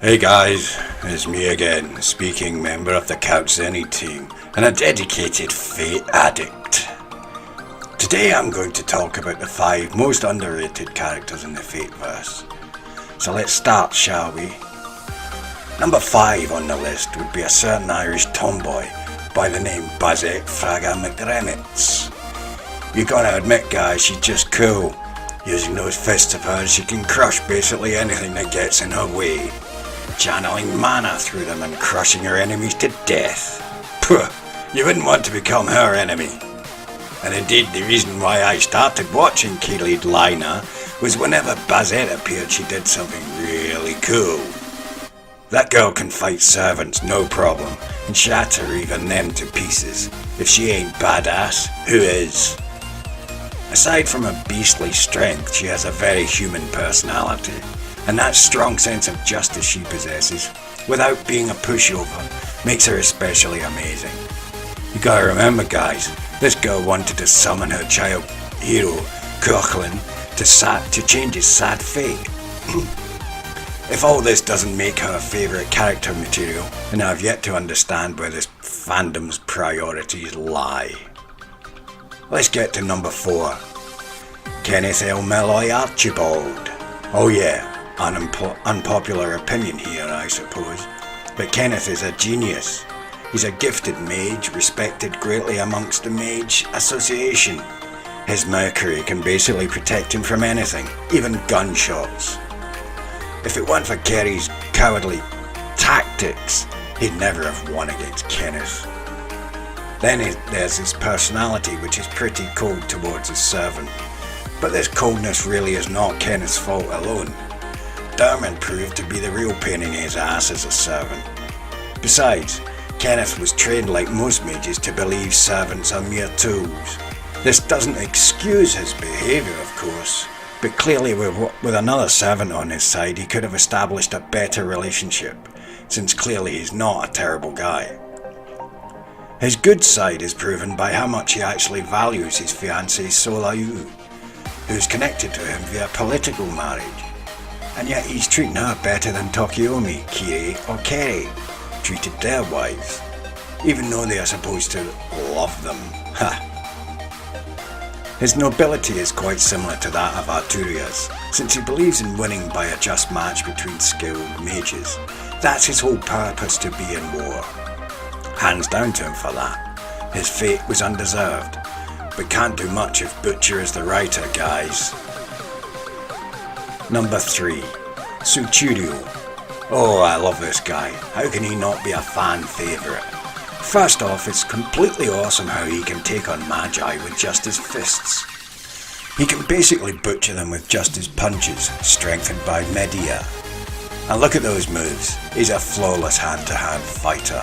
Hey guys, it's me again, speaking member of the Couch Zenny team, and a dedicated Fate addict. Today I'm going to talk about the 5 most underrated characters in the Fateverse. So let's start, shall we? Number 5 on the list would be a certain Irish tomboy by the name Bazette Fraga McRemits. You gotta admit guys, she's just cool. Using those fists of hers, she can crush basically anything that gets in her way. Channeling mana through them and crushing her enemies to death. Puh, you wouldn't want to become her enemy. And indeed the reason why I started watching Keelid Lina was whenever Bazette appeared she did something really cool. That girl can fight servants no problem and shatter even them to pieces. If she ain't badass, who is? Aside from her beastly strength, she has a very human personality. And that strong sense of justice she possesses, without being a pushover, makes her especially amazing. You gotta remember guys, this girl wanted to summon her child hero, Coughlin, to change his sad fate. If all this doesn't make her favourite character material, then I've yet to understand where this fandom's priorities lie. Let's get to number 4. Kenneth L. Malloy Archibald. Oh yeah. Unpopular opinion here, I suppose, but Kenneth is a genius. He's a gifted mage, respected greatly amongst the Mage Association. His Mercury can basically protect him from anything, even gunshots. If it weren't for Kerry's cowardly tactics, he'd never have won against Kenneth. Then there's his personality, which is pretty cold towards his servant. But this coldness really is not Kenneth's fault alone. Dermot proved to be the real pain in his ass as a servant. Besides, Kenneth was trained like most mages to believe servants are mere tools. This doesn't excuse his behaviour, of course, but clearly with another servant on his side he could have established a better relationship, since clearly he's not a terrible guy. His good side is proven by how much he actually values his fiancée Solayu, who's connected to him via political marriage. And yet he's treating her better than Tokiomi, Kiri or Kerry treated their wives, even though they are supposed to love them. Ha! His nobility is quite similar to that of Arturia's, since he believes in winning by a just match between skilled mages. That's his whole purpose to be in war. Hands down to him for that. His fate was undeserved, but can't do much if Butcher is the writer, guys. Number 3. Tsuchiryu. Oh, I love this guy. How can he not be a fan favourite? First off, it's completely awesome how he can take on Magi with just his fists. He can basically butcher them with just his punches, strengthened by Medea. And look at those moves. He's a flawless hand-to-hand fighter.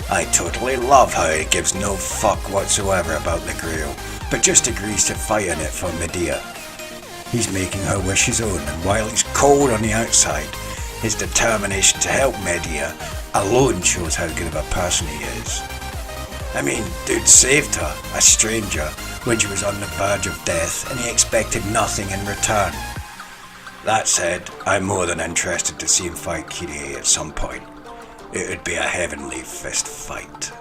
I totally love how he gives no fuck whatsoever about the Grail, but just agrees to fight in it for Medea. He's making her wish his own, and while he's cold on the outside, his determination to help Medea alone shows how good of a person he is. I mean, dude saved her, a stranger, when she was on the verge of death, and he expected nothing in return. That said, I'm more than interested to see him fight Kyrie at some point. It would be a heavenly fist fight.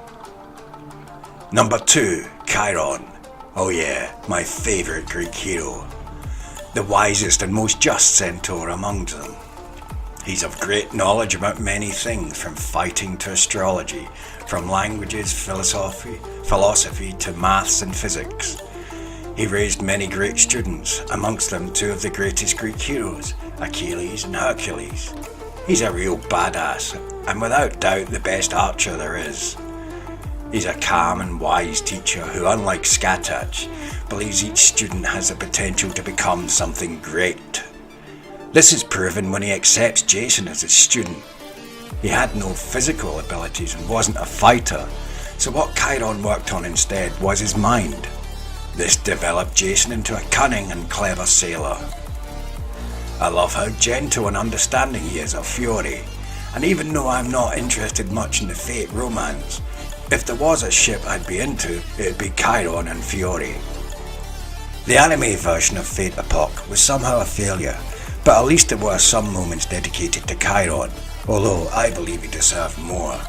Number 2, Chiron. Oh yeah, my favourite Greek hero. The wisest and most just centaur among them. He's of great knowledge about many things, from fighting to astrology, from languages, philosophy to maths and physics. He raised many great students, amongst them 2 of the greatest Greek heroes, Achilles and Hercules. He's a real badass, and without doubt the best archer there is. He's a calm and wise teacher who, unlike Skatach, believes each student has the potential to become something great. This is proven when he accepts Jason as his student. He had no physical abilities and wasn't a fighter, so what Chiron worked on instead was his mind. This developed Jason into a cunning and clever sailor. I love how gentle and understanding he is of Fiore, and even though I'm not interested much in the Fate romance, if there was a ship I'd be into, it'd be Chiron and Fiore. The anime version of Fate Epoch was somehow a failure, But at least there were some moments dedicated to Chiron, although I believe he deserved more.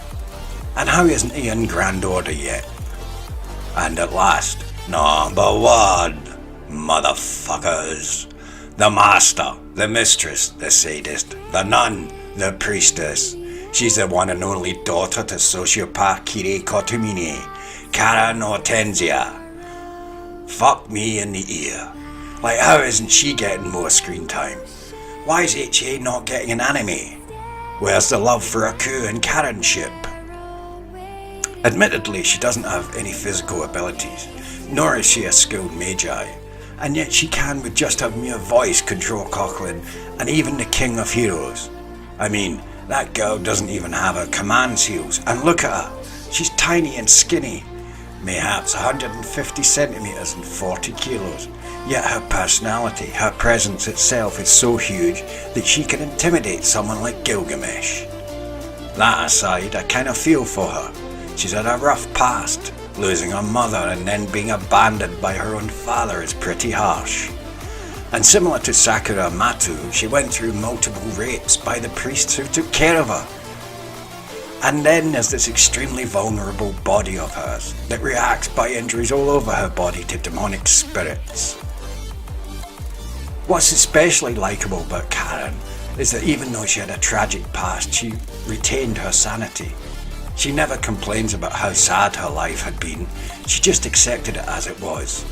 And how isn't he in Grand Order yet? And at last, number one, motherfuckers. The master, the mistress, the sadist, the nun, the priestess. She's the one and only daughter to sociopath Kire Kotomine, Karen Hortensia. Fuck me in the ear. Like, how isn't she getting more screen time? Why is HA not getting an anime? Where's the love for Aku and Karenship? Admittedly, she doesn't have any physical abilities, nor is she a skilled magi, and yet she can with just her mere voice control Coughlin and even the King of Heroes. I mean, that girl doesn't even have her command seals, and look at her, she's tiny and skinny, mayhaps 150 centimeters and 40 kilos, yet her personality, her presence itself is so huge that she can intimidate someone like Gilgamesh. That aside, I kind of feel for her. She's had a rough past. Losing her mother and then being abandoned by her own father is pretty harsh. And similar to Sakura Matu, she went through multiple rapes by the priests who took care of her. And then there's this extremely vulnerable body of hers that reacts by injuries all over her body to demonic spirits. What's especially likeable about Karen is that even though she had a tragic past, she retained her sanity. She never complains about how sad her life had been, she just accepted it as it was.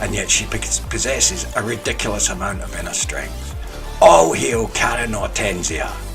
And yet she possesses a ridiculous amount of inner strength. All hail Karen Hortensia!